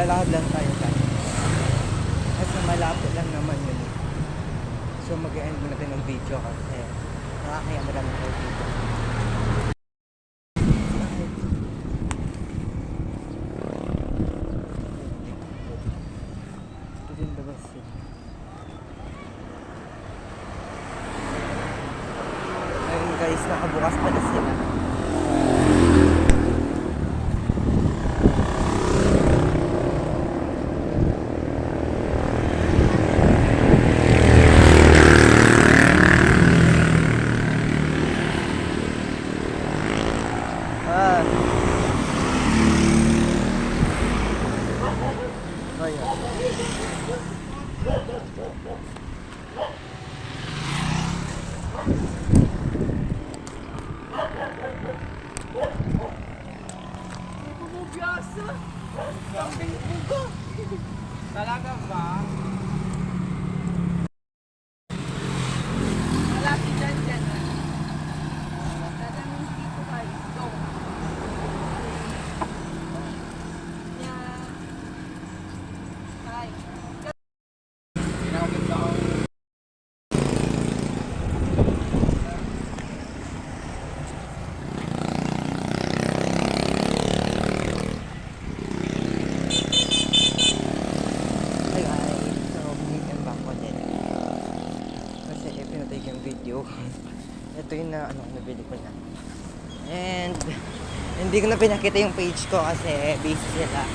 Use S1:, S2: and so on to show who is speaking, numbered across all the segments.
S1: Maglalakad lang tayo guys. Kasi malapit lang naman yun. So mag-end muna tayo ng video kasi nakakaya mo lang tayo dito. Ito din labas eh. Ayun guys, nakabukas pala sila.
S2: Talaga ba?
S3: Malapit dyan dyan. Dadaming dito guys. Go. Yeah. Hi.
S1: Hey guys, so bigyan ba ako din? Kasi pinatay ko yung video. Ito yung nabili ko na. And hindi ko na pinakita yung page ko kasi busy sila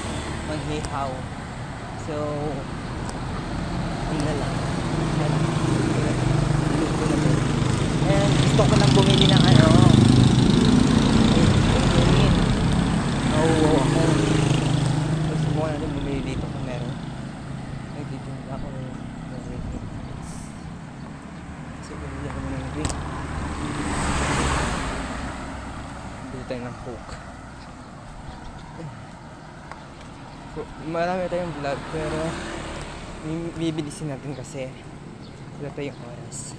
S1: maghihaw. So, yun na lang. Luto na din. And gusto ko nang bumili ng wow ako. Gusto ko na din bumili dito kung meron. Nagtitinda ako ng drink. So, bumili ako ng drink. Bili tayo ng Coke. So, marami tayong vlog pero bibilisin natin kasi wala tayong oras.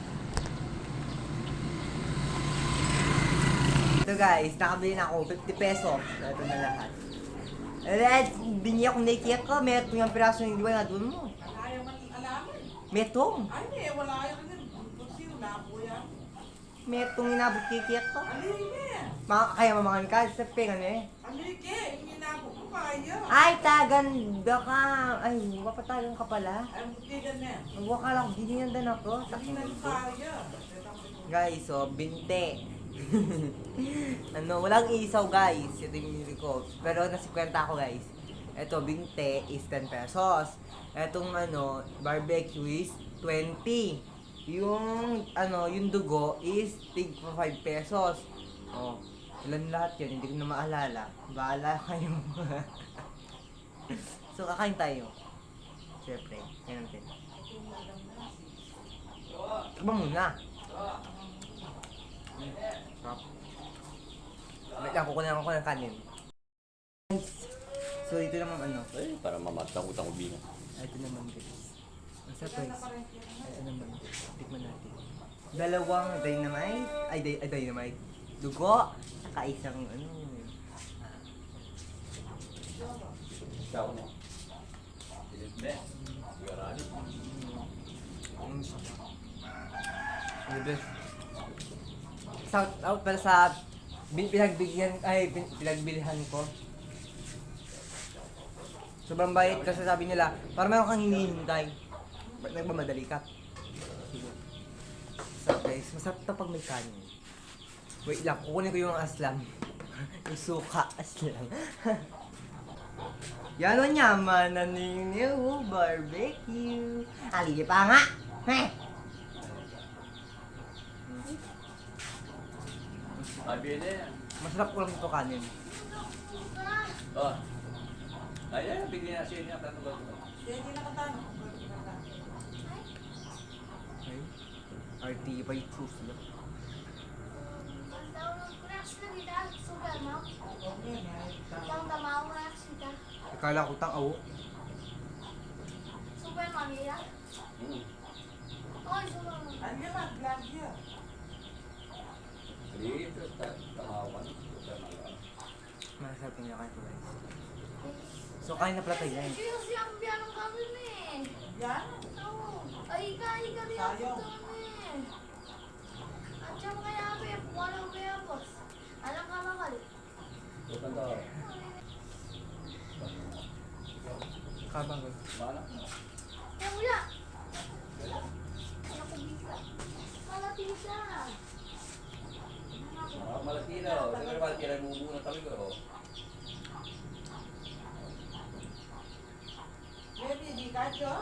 S1: Ito guys, nakabili na ako 50 pesos. Ito na lahat. Red, binili akong nakiyak ko. Metong yung piraso yung iwan na doon mo.
S2: Ayaw man alaman.
S1: Metong.
S2: Ay, eh, wala ayaw ka din. Sino na po yan?
S1: Metong inabot kikiyak ko.
S2: Alike.
S1: Kaya mamakan ka, sa pengan eh.
S2: Alike. Inabot ko kaya.
S1: Ay, tagando ka. Ay, mapatagan ka pala.
S2: Ay, butigan na.
S1: Huwag ka lang, ginyandan ako.
S2: Hindi na kaya.
S1: Guys, so, binte. Walang isaw guys. Ito yung binili ko. Pero nasi kwenta ako guys. Ito, binte is 10 pesos. Etong barbecue is 20. Yung dugo is tig 5 pesos. Oh, ilan lahat yun? Hindi ko na maalala. Bahala kayo. So, kakain tayo. Siyempre, yan natin. Takbang muna. Sarap. Wait lang, kukunin ako ng kanin. Guys, so ito naman
S4: Ay, para mamatang utang ubingan.
S1: ito naman guys. Masarap guys. Ito naman guys. Tikman natin. Dalawang dynamite. Ay, dynamite. Dugo. Saka isang
S4: Ikaw na. Silipne. Garani.
S1: Sarap. The best. Shout out para sa pinagbilihan ko. Sobrang bait kasi sabi nila, para meron kang hinihintay. Ba't nagmamadali ka? Sige. So guys, masarap ito pag may kanin. Wait lang, kukunin ko yung aslam. Yung suka aslam. Yan o nyaman na ninyo, barbecue. Halili pa nga! Heh!
S4: Mabili.
S1: Masarap ko lang ito kanin.
S4: Oh. Ayan, bigyan na siya niya. Katulad mo.
S2: Kaya hindi nakatanong.
S1: Okay. RT by truth lang. Akala ko tang awo.
S2: Ano yan ang glagya?
S4: Dito, tamawa ka na.
S1: Masarap niya kayo guys. So, kain na pala tayo guys.
S5: Kasi ang biyanong kami eh.
S2: Yan.
S5: Oo. Ay, ika rin ako
S2: Sayang.
S5: kami. At siyang kaya Beb, walang bebos. Alang ka makal.
S4: Bukan to.
S1: Kabang ko.
S4: Mana?
S5: Eh, wala. Anak ko bisa. Malatisa.
S4: Malaki na. Siguro malaki na bumubuo ng tabi ko.
S2: Baby, di ka siya?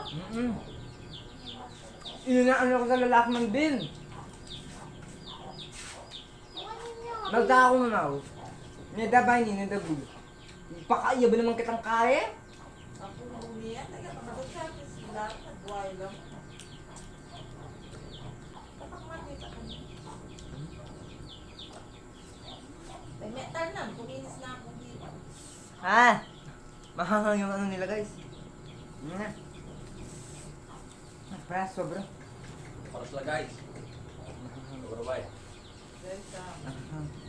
S1: Inunaan ako sa lalakman din.
S5: Kumanin niyo.
S1: Magtaka ako mamaw. Nadabay ni, nadabu. Pakaiya ba naman kitang kaya?
S2: Ako umiyan. Nagkakaroon siya. Sila. Nagway lang. Kapag makita ka niya. Ay, metal lang. Kuminis na ako dito.
S1: Ha? Mahangang yung ano nila guys. Yun na. Preso bro.
S4: Paras lang guys. Siguro ba eh.
S2: Dahil sa...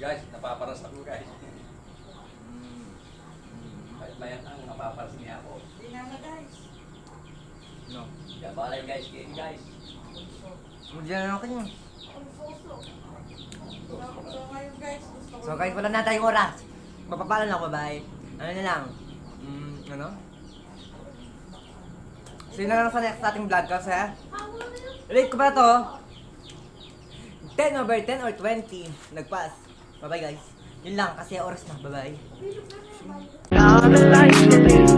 S4: Guys, napaparas ako guys. Kahit mayan ang napaparas niya ako.
S2: Di na na guys.
S1: No.
S4: Kaya balay guys, kayo guys.
S1: Diyan na ako niya.
S5: Ang soso.
S2: So ngayon guys, gusto ko...
S1: So guys, wala na tayong oras. Mapapalan ako, bye. Ano na lang? Ano? Sino na lang sa next ating vlog kasi ha? Rate ko ba to? 10 over 10 or 20? Nagpass. Bye-bye guys. Yun lang kasi oras na. Bye-bye.
S6: Now the lights will dim.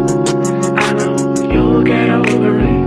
S6: I know you'll get over it.